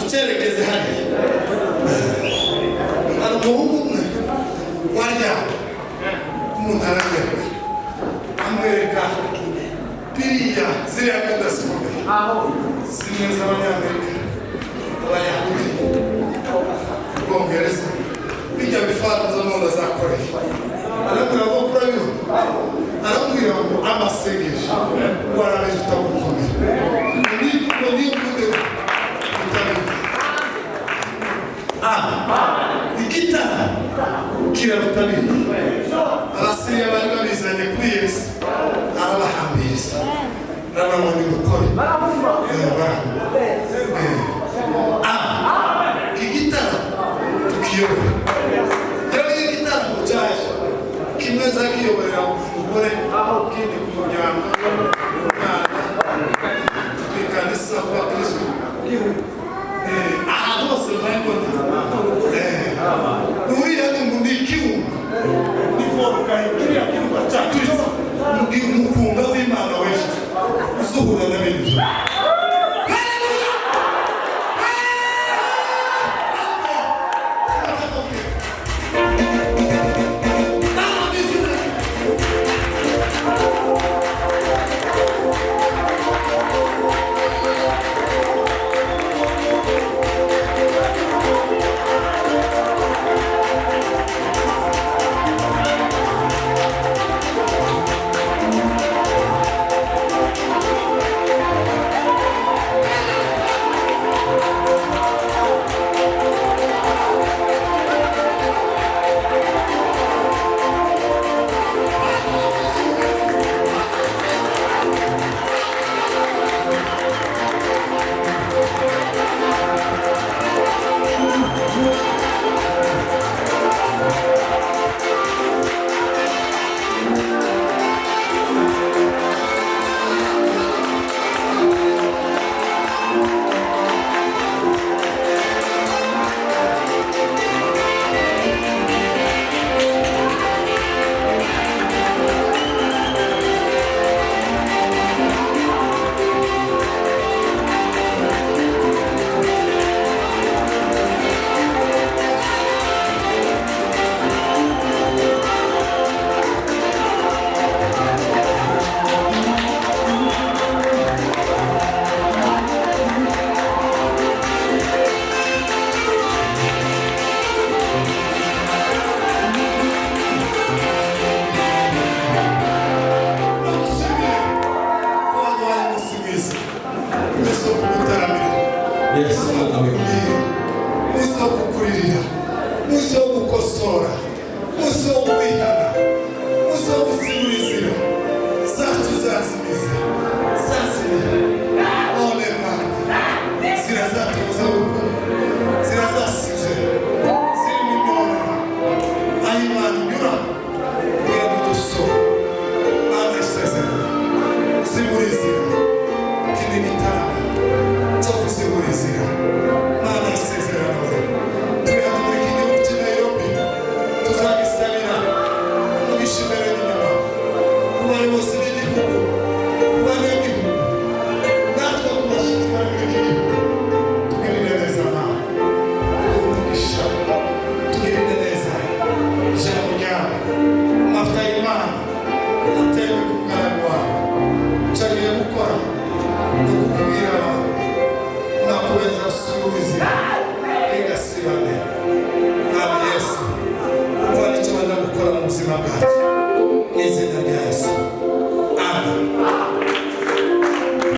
tuterekeze hariya. Hari umuhungu umwe warya umuntu aragenda amwereka biriya ziriya mudasobwa zimwe z'abanyamerika abayahudi ubwongereza bijya bifata zo none zakoreye arabwira ngo kurabiro arabwira ngo amasengesho warabeje utagukomeye ni ukude igitara kirarutabira abasiriya bari babizanye kuri Yesu arabahambiriza n'abamwe ni gukora igitara tukiyobora rero igitara cyaje kimwe zakiyoborera umugore aho kindi ku muryango umwana twikanisa kwa Kristo aha hose bayibona uriya ni muri kiwunga nivoruka kiriya kiwunga cya Kristo umukunga w'Imana wese usuhura na bene Muso gukosora, muso kwihana, muso gusigurira